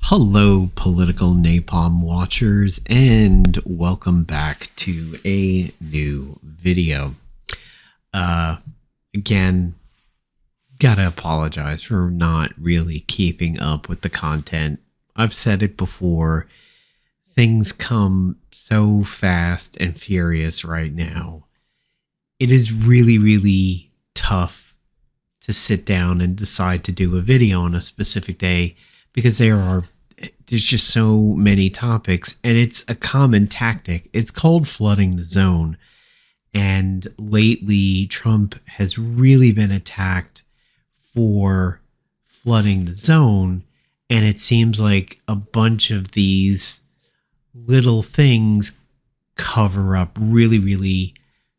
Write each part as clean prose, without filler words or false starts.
Hello, political napalm watchers, and welcome back to a new video. Again, gotta apologize for not really keeping up with the content. I've said it before, things come so fast and furious right now. It is really tough to sit down and decide to do a video on a specific day because there's just so many topics, and it's a common tactic. It's called flooding the zone. And lately, Trump has really been attacked for flooding the zone. And it seems like a bunch of these little things cover up really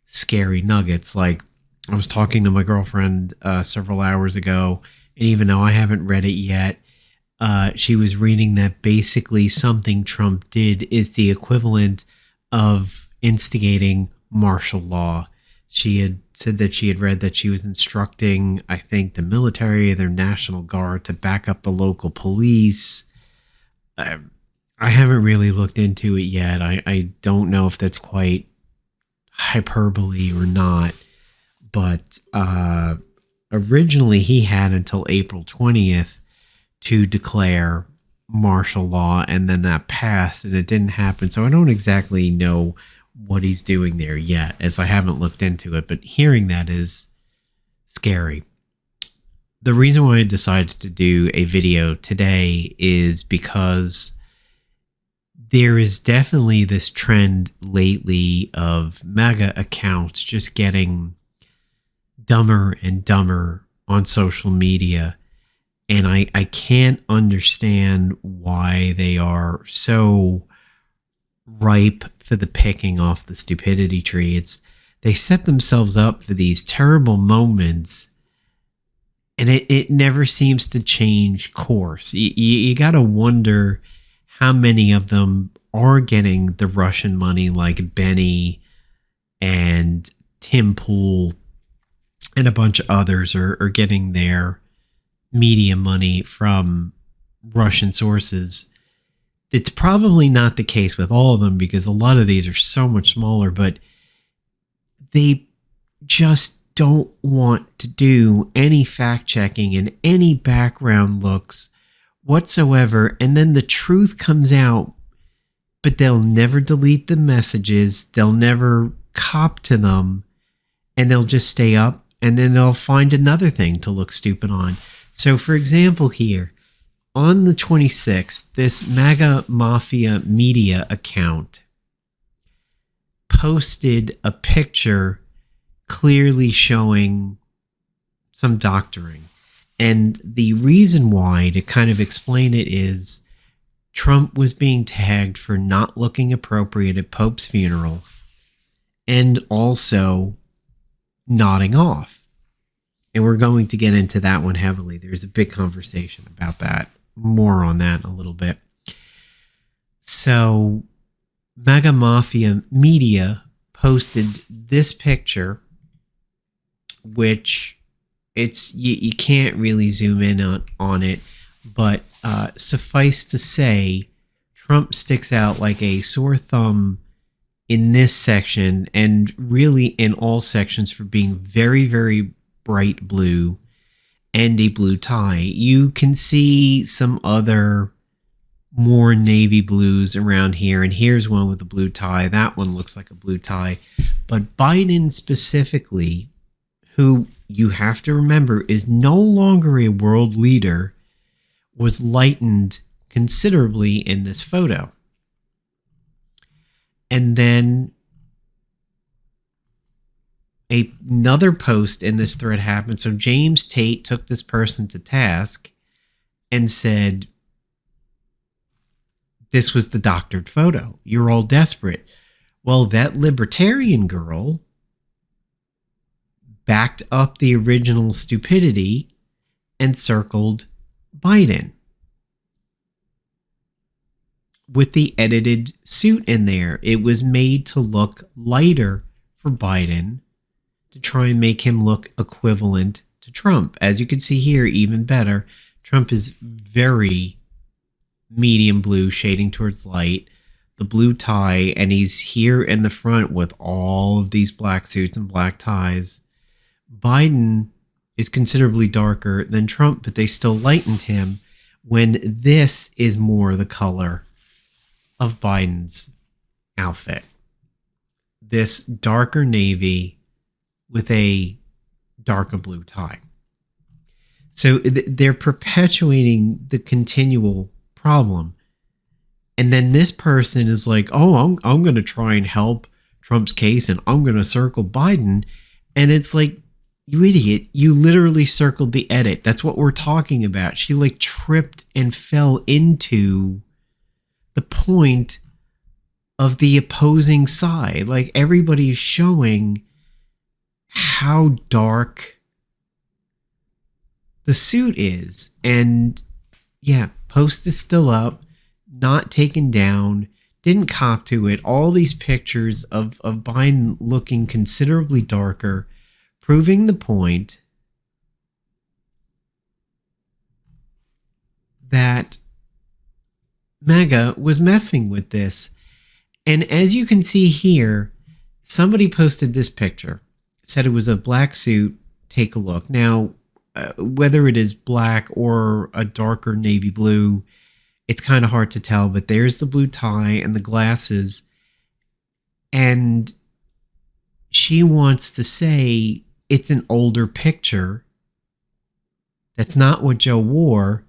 scary nuggets. Like, I was talking to my girlfriend several hours ago, and even though I haven't read it yet, she was reading that basically something Trump did is the equivalent of instigating martial law. She had said that she had read that she was instructing, I think, the military, their National Guard, to back up the local police. I haven't really looked into it yet. I don't know if that's quite hyperbole or not. But originally he had until April 20th to declare martial law, and then that passed and it didn't happen. So I don't exactly know what he's doing there yet, as I haven't looked into it, but hearing that is scary. The reason why I decided to do a video today is because there is definitely this trend lately of MAGA accounts just getting dumber and dumber on social media. And I can't understand why they are so ripe for the picking off the stupidity tree. They set themselves up for these terrible moments, and it never seems to change course. You got to wonder how many of them are getting the Russian money, like Benny and Tim Pool and a bunch of others are getting their media money from Russian sources. It's probably not the case with all of them, because a lot of these are so much smaller, but they just don't want to do any fact checking and any background looks whatsoever. And then the truth comes out, but they'll never delete the messages. They'll never cop to them, and they'll just stay up, and then they'll find another thing to look stupid on. So, for example, here, on the 26th, this MAGA Mafia media account posted a picture clearly showing some doctoring. And the reason why, to kind of explain it, is Trump was being tagged for not looking appropriate at Pope's funeral and also nodding off. And we're going to get into that one heavily. There's a big conversation about that. More on that in a little bit. So, MAGA Mafia Media posted this picture, which you can't really zoom in on it, but suffice to say, Trump sticks out like a sore thumb in this section, and really in all sections, for being very bright blue and a blue tie. You can see some other more navy blues around here, and here's one with a blue tie. That one looks like a blue tie. But Biden specifically, who you have to remember is no longer a world leader, was lightened considerably in this photo. And then another post in this thread happened. So James Tate took this person to task and said, this was the doctored photo. You're all desperate. Well, that libertarian girl backed up the original stupidity and circled Biden with the edited suit in there. It was made to look lighter for Biden, to try and make him look equivalent to Trump. As you can see here, even better, Trump is very medium blue shading towards light, the blue tie, and he's here in the front with all of these black suits and black ties. Biden is considerably darker than Trump, but they still lightened him when this is more the color of Biden's outfit. This darker navy with a darker blue tie. So they're perpetuating the continual problem. And then this person is like, oh, I'm going to try and help Trump's case and I'm going to circle Biden. And it's like, you idiot, you literally circled the edit. That's what we're talking about. She like tripped and fell into the point of the opposing side. Like everybody's showing how dark the suit is. And yeah, post is still up, not taken down, didn't cop to it. All these pictures of Biden looking considerably darker, proving the point that MAGA was messing with this. And as you can see here, somebody posted this picture, said it was a black suit. Take a look. Now, whether it is black or a darker navy blue, it's kind of hard to tell, but there's the blue tie and the glasses. And she wants to say it's an older picture. That's not what Joe wore,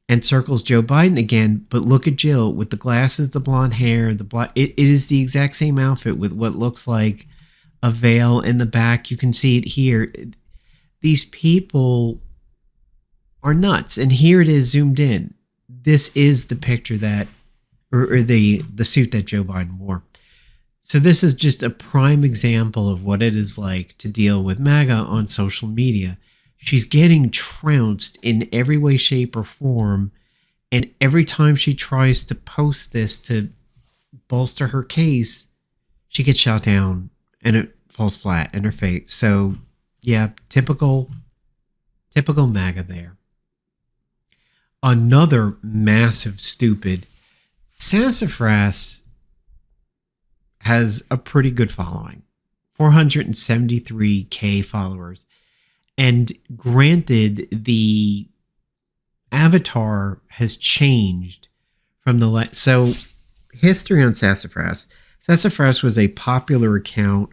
and circles Joe Biden again. But look at Jill with the glasses, the blonde hair, the black. It is the exact same outfit with what looks like a veil in the back. You can see it here. These people are nuts. And here it is zoomed in. This is the picture that, or the suit that Joe Biden wore. So this is just a prime example of what it is like to deal with MAGA on social media. She's getting trounced in every way, shape, or form. And every time she tries to post this to bolster her case, she gets shot down and it falls flat in her face. So yeah, typical MAGA there. Another massive stupid. Sassafras has a pretty good following, 473K followers. And granted, the avatar has changed from the so history on Sassafras. Sassafras was a popular account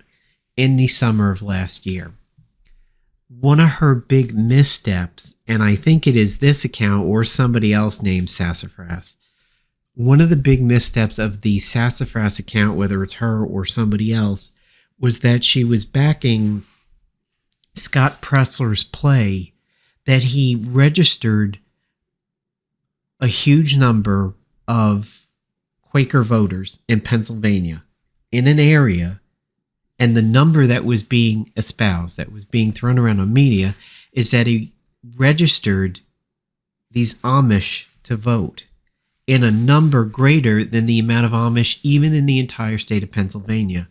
in the summer of last year. One of her big missteps, and I think it is this account or somebody else named Sassafras, one of the big missteps of the Sassafras account, whether it's her or somebody else, was that she was backing Scott Pressler's play that he registered a huge number of Quaker voters in Pennsylvania in an area, and the number that was being espoused, that was being thrown around on media, is that he registered these Amish to vote in a number greater than the amount of Amish even in the entire state of Pennsylvania.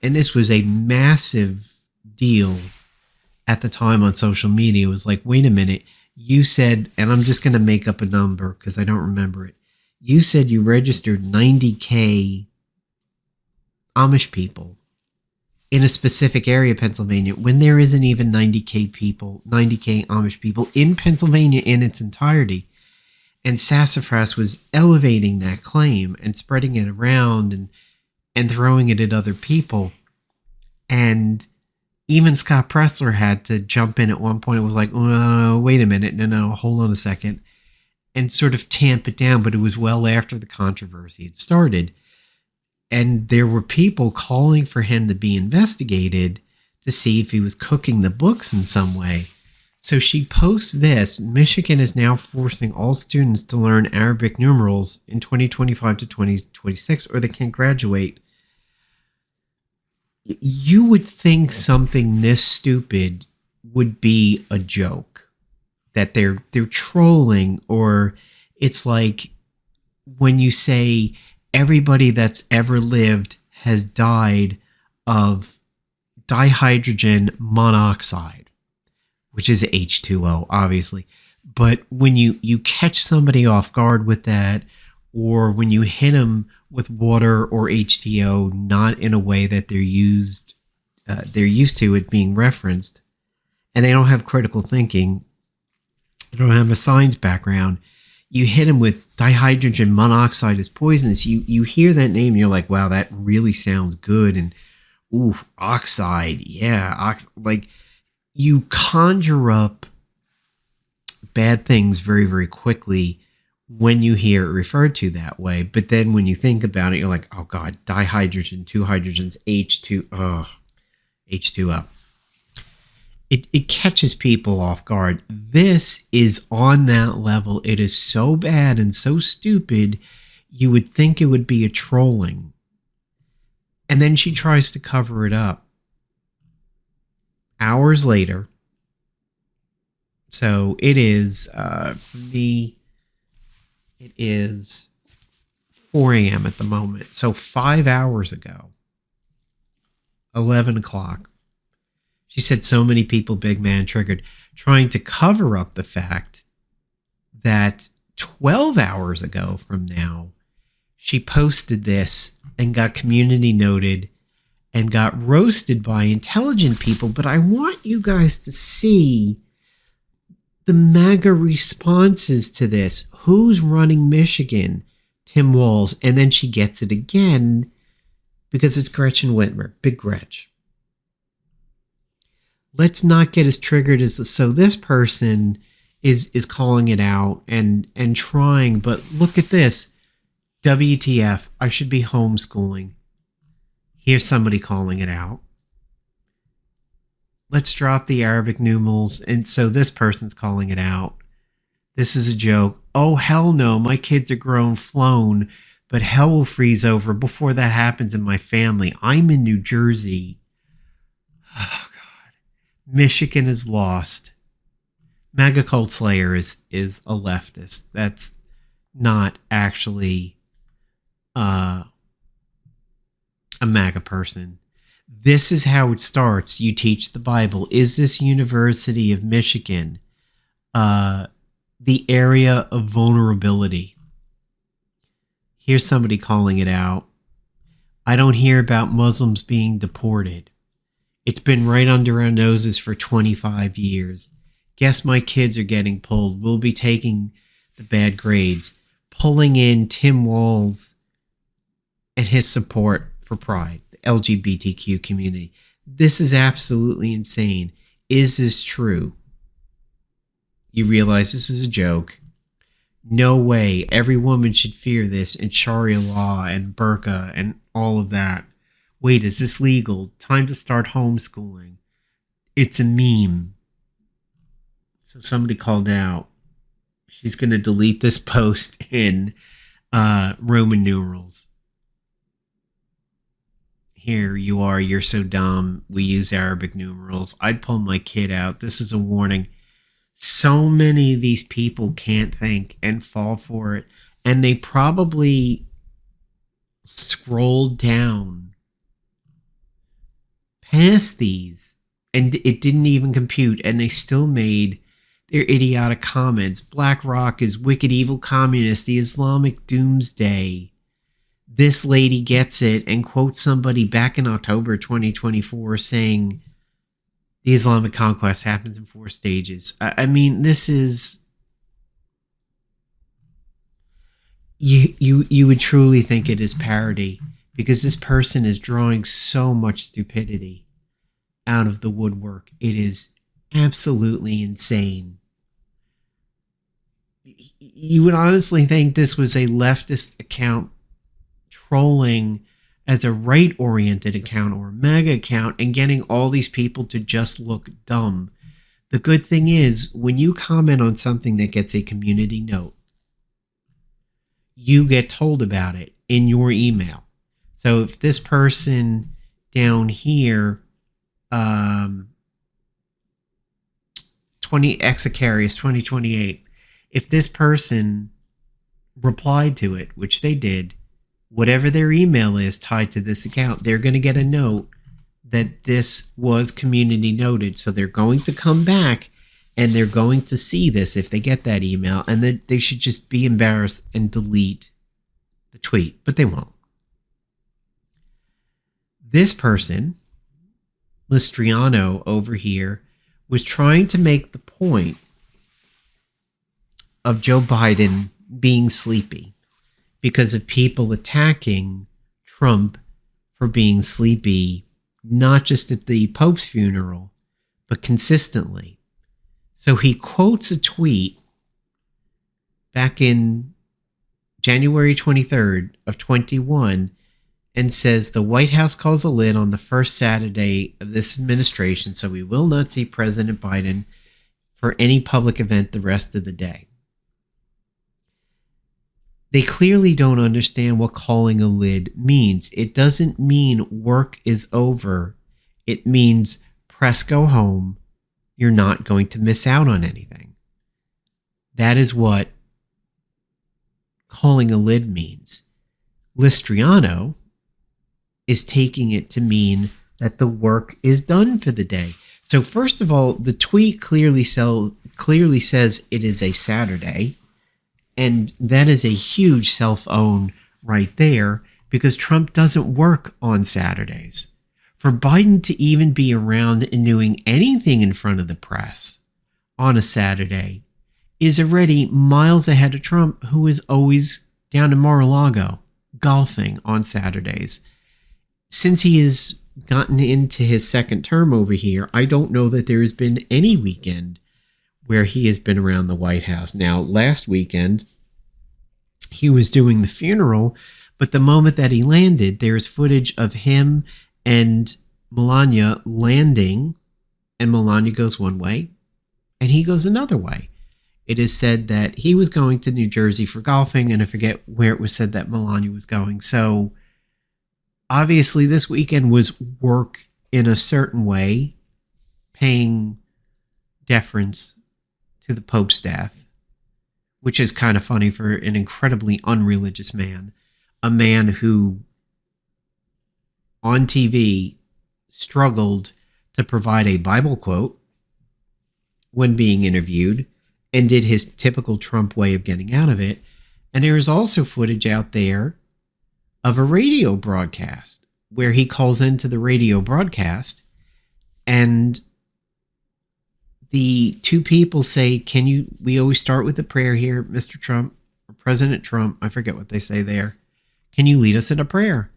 And this was a massive deal at the time on social media. It was like, wait a minute, you said, and I'm just going to make up a number because I don't remember it. You said you registered 90K Amish people in a specific area of Pennsylvania when there isn't even 90K people, 90K Amish people in Pennsylvania in its entirety. And Sassafras was elevating that claim and spreading it around and throwing it at other people. And even Scott Pressler had to jump in at one point. It was like, oh, wait a minute. No, hold on a second. And sort of tamp it down. But it was well after the controversy had started. And there were people calling for him to be investigated to see if he was cooking the books in some way. So she posts this. Michigan is now forcing all students to learn Arabic numerals in 2025 to 2026 or they can't graduate. You would think something this stupid would be a joke, that they're trolling, or it's like when you say everybody that's ever lived has died of dihydrogen monoxide, which is H2O, obviously. But when you catch somebody off guard with that, or when you hit them with water or H2O, not in a way that they're used to it being referenced, and they don't have critical thinking, they don't have a science background. You hit them with dihydrogen monoxide is poisonous. You hear that name, and you're like, wow, that really sounds good. And ooh, oxide, yeah, like you conjure up bad things very, very quickly when you hear it referred to that way. But then when you think about it, you're like, oh God, dihydrogen, two hydrogens, H2O. It catches people off guard. This is on that level. It is so bad and so stupid, you would think it would be a trolling. And then she tries to cover it up. Hours later, so it is, for me, it is 4 a.m. at the moment. So 5 hours ago, 11 o'clock, she said so many people, big man, triggered, trying to cover up the fact that 12 hours ago from now, she posted this and got community noted and got roasted by intelligent people. But I want you guys to see the MAGA responses to this. Who's running Michigan? Tim Walz. And then she gets it again because it's Gretchen Whitmer. Big Gretch. Let's not get as triggered as this. So this person is calling it out and trying, but look at this. WTF, I should be homeschooling. Here's somebody calling it out. Let's drop the Arabic numerals. And so this person's calling it out. This is a joke. Oh, hell no. My kids are grown, flown, but hell will freeze over before that happens in my family. I'm in New Jersey. Oh, God. Michigan is lost. MAGA Cult Slayer is a leftist. That's not actually a MAGA person. This is how it starts. You teach the Bible. Is this University of Michigan the area of vulnerability? Here's somebody calling it out. I don't hear about Muslims being deported. It's been right under our noses for 25 years. Guess my kids are getting pulled. We'll be taking the bad grades. Pulling in Tim Walz and his support for Pride, the LGBTQ community. This is absolutely insane. Is this true? You realize this is a joke. No way. Every woman should fear this, and Sharia law and burqa and all of that. Wait, is this legal? Time to start homeschooling. It's a meme. So somebody called out. She's going to delete this post in Roman numerals. Here you are. You're so dumb. We use Arabic numerals. I'd pull my kid out. This is a warning. So many of these people can't think and fall for it. And they probably scrolled down past these and it didn't even compute, and they still made their idiotic comments. BlackRock is wicked, evil communist, the Islamic doomsday. This lady gets it and quotes somebody back in October 2024 saying the Islamic conquest happens in 4 stages. I mean, this is... You would truly think it is parody, because this person is drawing so much stupidity out of the woodwork. It is absolutely insane. You would honestly think this was a leftist account trolling as a right-oriented account or a MAGA account and getting all these people to just look dumb. The good thing is, when you comment on something that gets a community note, you get told about it in your email. So if this person down here, 20 Exicarius 2028, if this person replied to it, which they did, whatever their email is tied to this account, they're going to get a note that this was community noted. So they're going to come back and they're going to see this if they get that email, and then they should just be embarrassed and delete the tweet, but they won't. This person, Listriano over here, was trying to make the point of Joe Biden being sleepy because of people attacking Trump for being sleepy, not just at the Pope's funeral, but consistently. So he quotes a tweet back in January 23rd of 21 and says the White House calls a lid on the first Saturday of this administration, so we will not see President Biden for any public event the rest of the day. They clearly don't understand what calling a lid means. It doesn't mean work is over. It means press go home. You're not going to miss out on anything. That is what calling a lid means. Listriano is taking it to mean that the work is done for the day. So first of all, the tweet clearly says it is a Saturday. And that is a huge self-own right there because Trump doesn't work on Saturdays. For Biden to even be around and doing anything in front of the press on a Saturday is already miles ahead of Trump, who is always down in Mar-a-Lago golfing on Saturdays. Since he has gotten into his second term over here, I don't know that there has been any weekend where he has been around the White House. Now, last weekend, he was doing the funeral, but the moment that he landed, there's footage of him and Melania landing, and Melania goes one way, and he goes another way. It is said that he was going to New Jersey for golfing, and I forget where it was said that Melania was going. So, obviously, this weekend was work in a certain way, paying deference to the Pope's death, which is kind of funny for an incredibly unreligious man, a man who on TV struggled to provide a Bible quote when being interviewed and did his typical Trump way of getting out of it. And there is also footage out there of a radio broadcast where he calls into the radio broadcast and the two people say, we always start with a prayer here, Mr. Trump, or President Trump. I forget what they say there. Can you lead us in a prayer?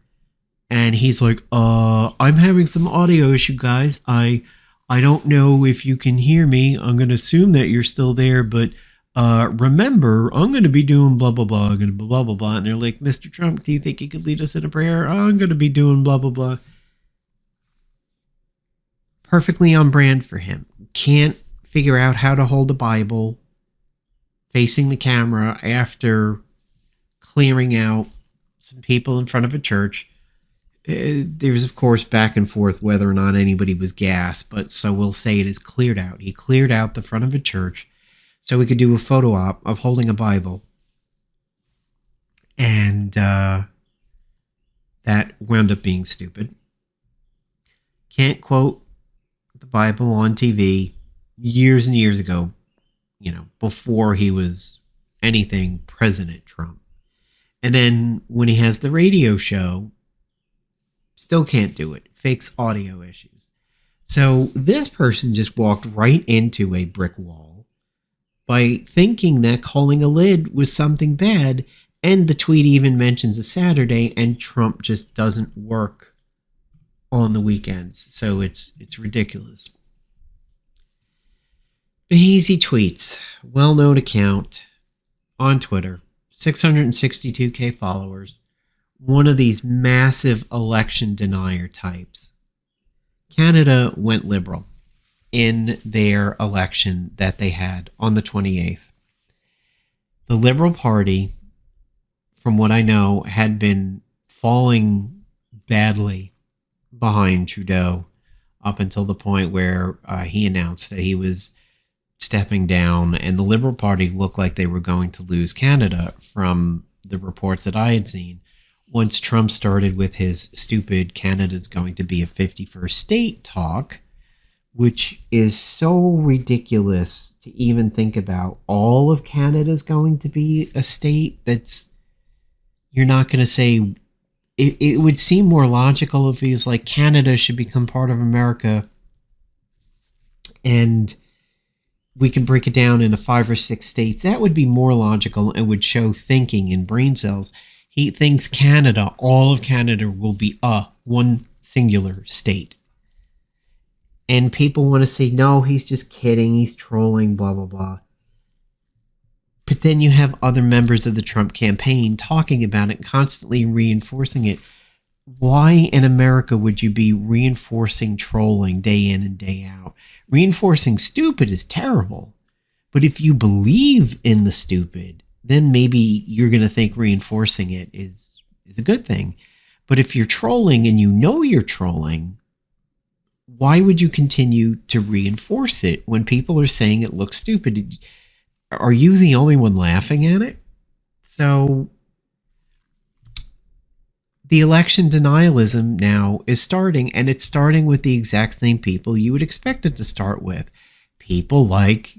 And he's like, I'm having some audio issue, guys. I don't know if you can hear me. I'm going to assume that you're still there, but remember, I'm going to be doing blah, blah, blah. I'm going to blah, blah, blah. And they're like, Mr. Trump, do you think you could lead us in a prayer? I'm going to be doing blah, blah, blah. Perfectly on brand for him. Can't figure out how to hold a Bible facing the camera after clearing out some people in front of a church. There's, of course, back and forth whether or not anybody was gassed, but so we'll say it is cleared out. He cleared out the front of a church so he could do a photo op of holding a Bible. And that wound up being stupid. Can't quote the Bible on TV years and years ago, before he was anything President Trump. And then when he has the radio show, still can't do it. Fakes audio issues. So this person just walked right into a brick wall by thinking that calling a lid was something bad. And the tweet even mentions a Saturday, and Trump just doesn't work on the weekends. So it's ridiculous. Easy tweets, well-known account on Twitter, 662K followers, one of these massive election denier types. Canada went liberal in their election that they had on the 28th. The Liberal Party, from what I know, had been falling badly behind Trudeau up until the point where he announced that he was stepping down, and the Liberal Party looked like they were going to lose Canada from the reports that I had seen. Once Trump started with his stupid Canada's going to be a 51st state talk, which is so ridiculous to even think about. All of Canada's going to be a state that's, You're not going to say, it would seem more logical if he was like, Canada should become part of America, and we can break it down into 5 or 6 states. That would be more logical and would show thinking in brain cells. He thinks Canada, all of Canada, will be one singular state. And people want to say, no, he's just kidding, he's trolling, blah, blah, blah. But then you have other members of the Trump campaign talking about it, constantly reinforcing it. Why in America would you be reinforcing trolling day in and day out? Reinforcing stupid is terrible. But if you believe in the stupid, then maybe you're going to think reinforcing it is a good thing. But if you're trolling and you know you're trolling, why would you continue to reinforce it when people are saying it looks stupid? Are you the only one laughing at it? So the election denialism now is starting, and it's starting with the exact same people you would expect it to start with. People like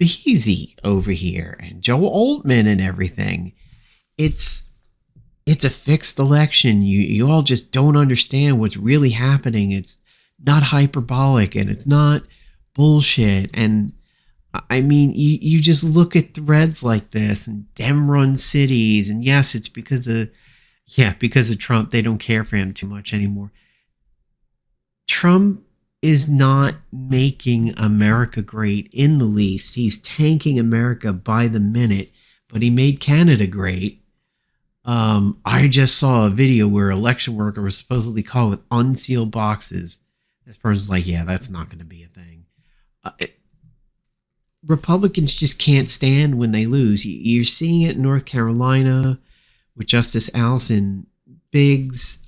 Behezy over here and Joe Altman and everything. It's a fixed election. You all just don't understand what's really happening. It's not hyperbolic and it's not bullshit. And I mean, you just look at threads like this and Dem-run cities, and yes, it's because of Trump. They don't care for him too much anymore. Trump is not making America great in the least. He's tanking America by the minute, but he made Canada great. I just saw a video where an election worker was supposedly caught with unsealed boxes. This person's like, yeah, that's not going to be a thing. Republicans just can't stand when they lose. You're seeing it in North Carolina with Justice Alison Biggs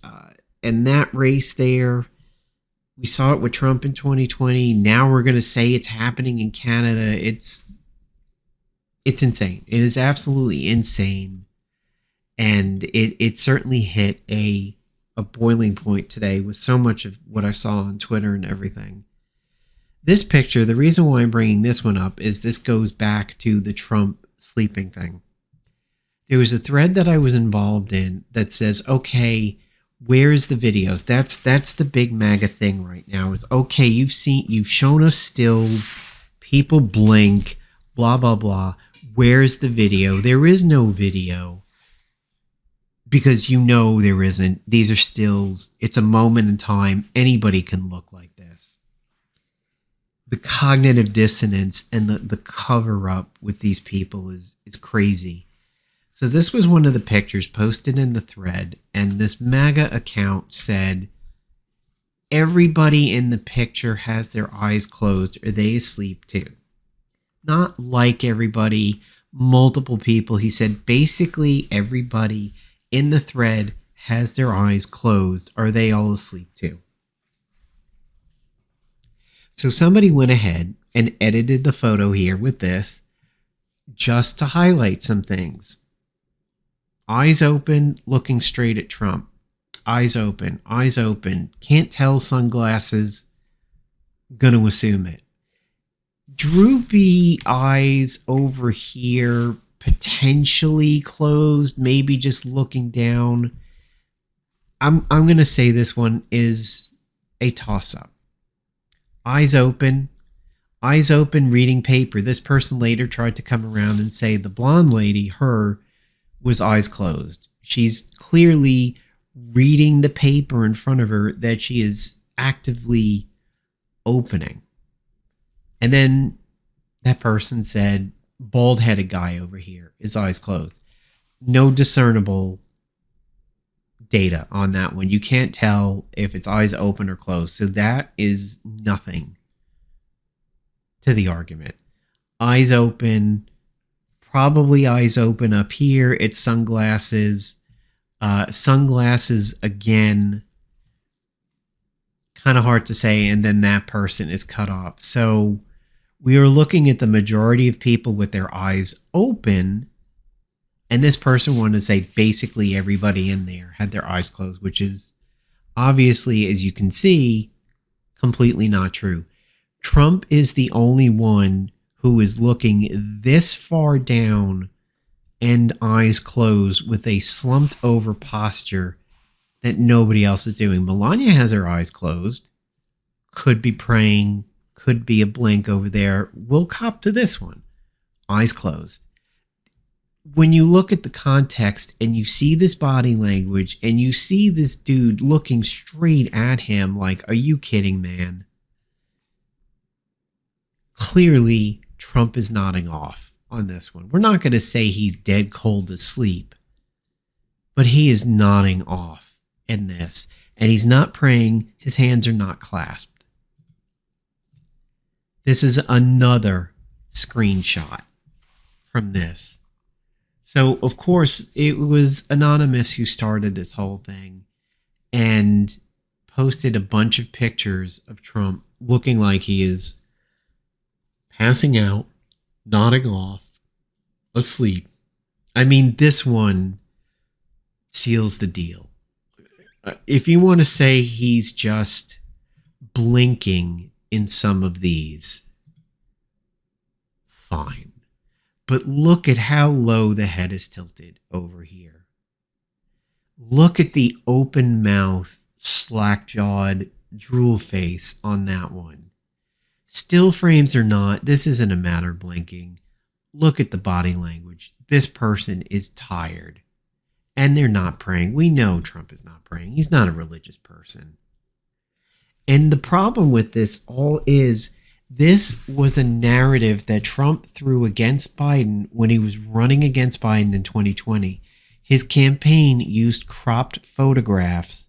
and that race there. We saw it with Trump in 2020. Now we're going to say it's happening in Canada. It's insane. It is absolutely insane. And it certainly hit a boiling point today with so much of what I saw on Twitter and everything. This picture, the reason why I'm bringing this one up is this goes back to the Trump sleeping thing. There was a thread that I was involved in that says, okay, where's the videos? That's the big MAGA thing right now is, okay, you've shown us stills, people blink, blah, blah, blah. Where's the video? There is no video because there isn't. These are stills. It's a moment in time. Anybody can look like this. The cognitive dissonance and the cover up with these people is crazy. So this was one of the pictures posted in the thread, and this MAGA account said, everybody in the picture has their eyes closed. Are they asleep too? Not like everybody, multiple people. He said basically everybody in the thread has their eyes closed. Are they all asleep too? So somebody went ahead and edited the photo here with this just to highlight some things. Eyes open, looking straight at Trump. Eyes open, eyes open. Can't tell, sunglasses. Gonna assume it. Droopy eyes over here, potentially closed, maybe just looking down. I'm gonna say this one is a toss-up. Eyes open, reading paper. This person later tried to come around and say the blonde lady, her, was eyes closed. She's clearly reading the paper in front of her that she is actively opening. And then that person said, bald-headed guy over here, his eyes closed. No discernible data on that one. You can't tell if it's eyes open or closed. So that is nothing to the argument. Eyes open, probably eyes open up here. It's sunglasses. Sunglasses again, kind of hard to say. And then that person is cut off. So we are looking at the majority of people with their eyes open. And this person wanted to say basically everybody in there had their eyes closed, which is obviously, as you can see, completely not true. Trump is the only one who is looking this far down and eyes closed with a slumped over posture that nobody else is doing. Melania has her eyes closed, could be praying, could be a blink over there. We'll cop to this one, eyes closed. When you look at the context and you see this body language and you see this dude looking straight at him like, are you kidding, man? Clearly, Trump is nodding off on this one. We're not going to say he's dead cold asleep, but he is nodding off in this. And he's not praying. His hands are not clasped. This is another screenshot from this. So, of course, it was Anonymous who started this whole thing and posted a bunch of pictures of Trump looking like he is passing out, nodding off, asleep. I mean, this one seals the deal. If you want to say he's just blinking in some of these, fine. But look at how low the head is tilted over here. Look at the open mouth, slack-jawed drool face on that one. Still frames or not, this isn't a matter of blinking. Look at the body language. This person is tired. And they're not praying. We know Trump is not praying. He's not a religious person. And the problem with this all is this was a narrative that Trump threw against Biden when he was running against Biden in 2020. His campaign used cropped photographs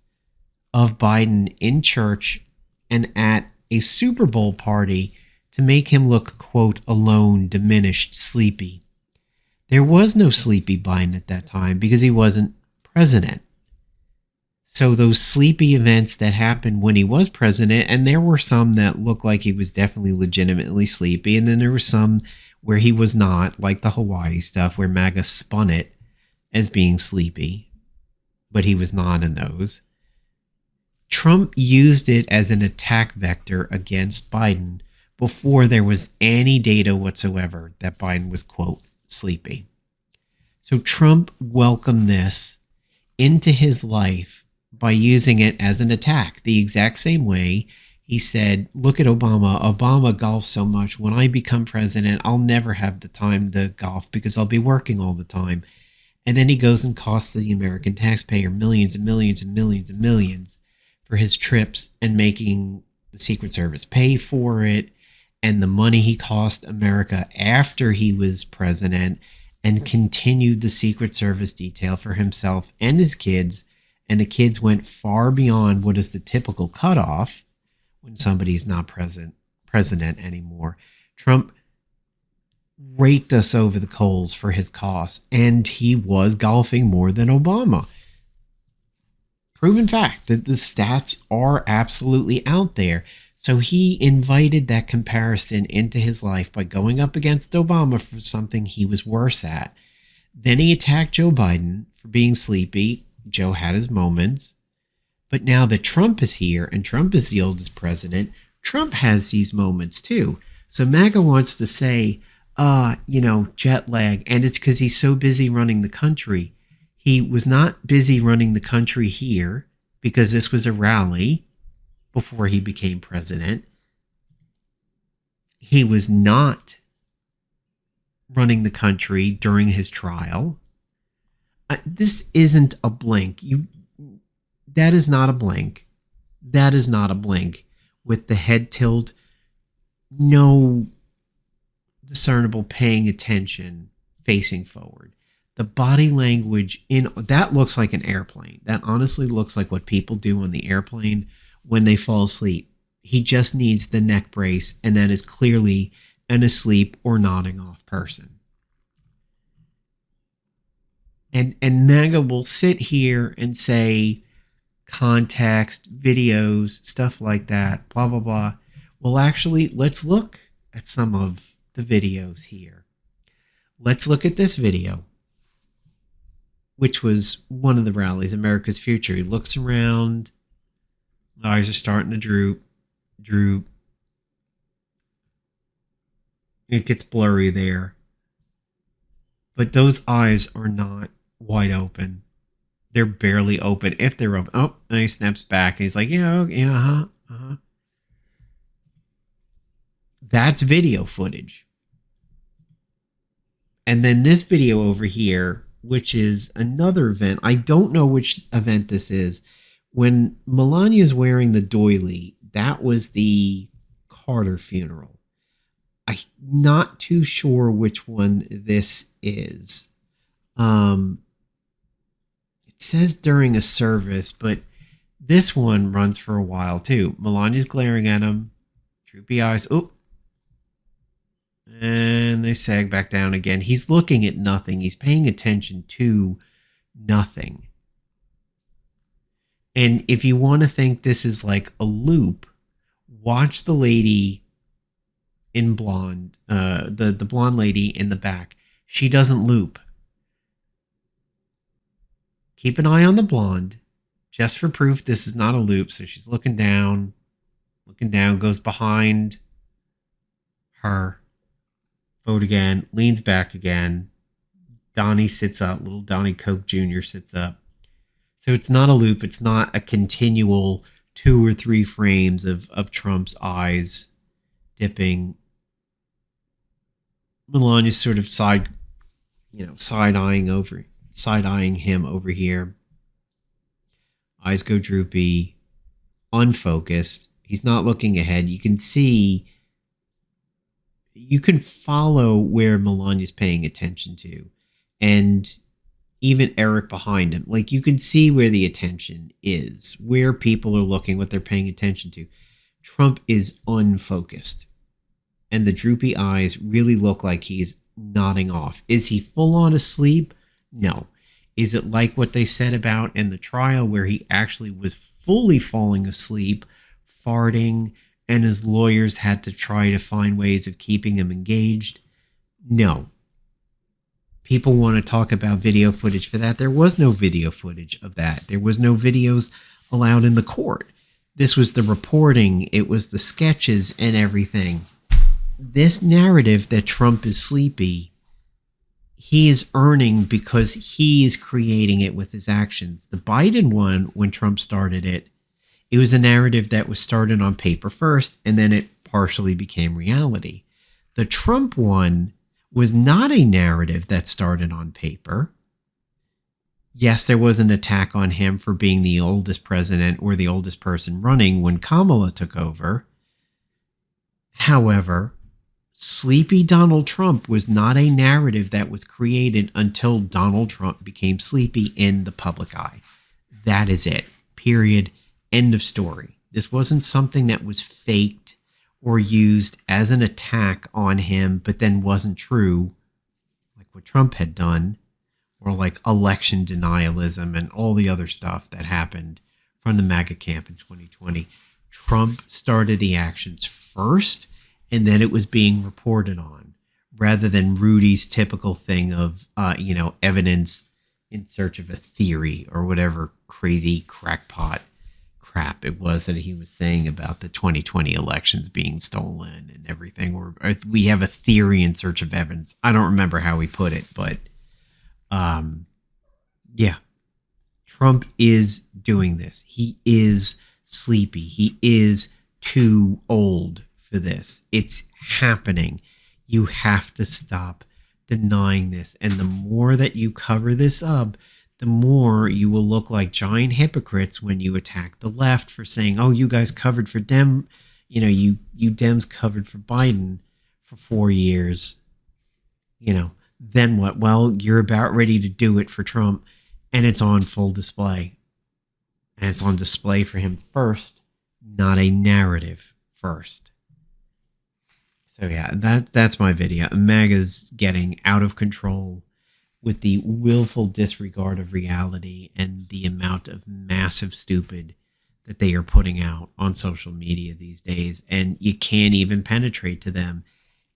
of Biden in church and at a Super Bowl party to make him look, quote, alone, diminished, sleepy. There was no sleepy Biden at that time because he wasn't president. So those sleepy events that happened when he was president, and there were some that looked like he was definitely legitimately sleepy, and then there were some where he was not, like the Hawaii stuff, where MAGA spun it as being sleepy, but he was not in those. Trump used it as an attack vector against Biden before there was any data whatsoever that Biden was, quote, sleepy. So Trump welcomed this into his life by using it as an attack, the exact same way he said, look at Obama. Obama golfs so much. When I become president, I'll never have the time to golf because I'll be working all the time. And then he goes and costs the American taxpayer millions and millions and millions and millions for his trips and making the Secret Service pay for it, and the money he cost America after he was president, and continued the Secret Service detail for himself and his kids. And the kids went far beyond what is the typical cutoff when somebody's not president anymore. Trump raked us over the coals for his costs, and he was golfing more than Obama. Proven fact that the stats are absolutely out there. So he invited that comparison into his life by going up against Obama for something he was worse at. Then he attacked Joe Biden for being sleepy. Joe had his moments. But now that Trump is here and Trump is the oldest president, Trump has these moments too. So MAGA wants to say, jet lag. And it's because he's so busy running the country. He was not busy running the country here because this was a rally before he became president. He was not running the country during his trial. This isn't a blink. That is not a blink. That is not a blink with the head tilt, no discernible paying attention, facing forward. The body language in that looks like an airplane. That honestly looks like what people do on the airplane when they fall asleep. He just needs the neck brace, and that is clearly an asleep or nodding off person. And MAGA will sit here and say context, videos, stuff like that, blah, blah, blah. Well, actually, let's look at some of the videos here. Let's look at this video, which was one of the rallies, America's Future. He looks around. Eyes are starting to droop. It gets blurry there. But those eyes are not wide open. They're barely open, if they're open. Oh, and he snaps back. And he's like, yeah, okay, yeah, uh-huh, uh-huh. That's video footage. And then this video over here, which is another event. I don't know which event this is. When Melania's wearing the doily, that was the Carter funeral. I'm not too sure which one this is. It says during a service, but this one runs for a while too. Melania's glaring at him, droopy eyes. Oh, and they sag back down again. He's looking at nothing. He's paying attention to nothing. And if you want to think this is like a loop, watch the lady in blonde, the blonde lady in the back. She doesn't loop. Keep an eye on the blonde, just for proof this is not a loop. So she's looking down, goes behind her. Vote again, leans back again. Donnie sits up. Little Donnie Coke Jr. sits up. So it's not a loop. It's not a continual 2 or 3 frames of Trump's eyes dipping. Melania's sort of side-eyeing him over here. Eyes go droopy, unfocused. He's not looking ahead. You can follow where Melania's paying attention to. And even Eric behind him. Like, you can see where the attention is, where people are looking, what they're paying attention to. Trump is unfocused. And the droopy eyes really look like he's nodding off. Is he full on asleep? No. Is it like what they said about in the trial where he actually was fully falling asleep, farting, and his lawyers had to try to find ways of keeping him engaged? No. People want to talk about video footage for that. There was no video footage of that. There was no videos allowed in the court. This was the reporting. It was the sketches and everything. This narrative that Trump is sleepy, he is earning because he is creating it with his actions. The Biden one, when Trump started it, it was a narrative that was started on paper first, and then it partially became reality. The Trump one was not a narrative that started on paper. Yes, there was an attack on him for being the oldest president or the oldest person running when Kamala took over. However, sleepy Donald Trump was not a narrative that was created until Donald Trump became sleepy in the public eye. That is it. Period. End of story. This wasn't something that was faked or used as an attack on him, but then wasn't true, like what Trump had done, or like election denialism and all the other stuff that happened from the MAGA camp in 2020. Trump started the actions first, and then it was being reported on, rather than Rudy's typical thing of, evidence in search of a theory or whatever crazy crackpot crap it was that he was saying about the 2020 elections being stolen and everything. Or we have a theory in search of evidence. I don't remember how he put it, but yeah, Trump is doing this. He is sleepy. He is too old for this. It's happening. You have to stop denying this. And the more that you cover this up, the more you will look like giant hypocrites when you attack the left for saying, oh, you guys covered for Dem, you Dems covered for Biden for 4 years. Then what? Well, you're about ready to do it for Trump, and it's on full display. And it's on display for him first, not a narrative first. So yeah, that's my video. MAGA's getting out of control with the willful disregard of reality and the amount of massive stupid that they are putting out on social media these days. And you can't even penetrate to them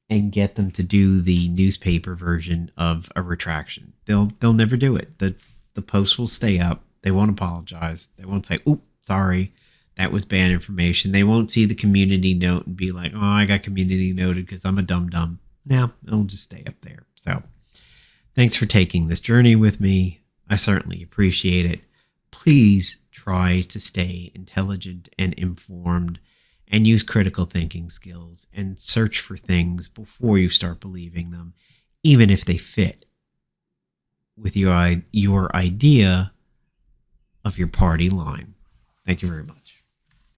and get them to do the newspaper version of a retraction. They'll never do it. The post will stay up. They won't apologize. They won't say, "Oop, sorry, that was bad information." They won't see the community note and be like, "Oh, I got community noted because I'm a dum-dum." No, it'll just stay up there. So Thanks for taking this journey with me. I certainly appreciate it. Please try to stay intelligent and informed and use critical thinking skills and search for things before you start believing them, even if they fit with your idea of your party line. Thank you very much.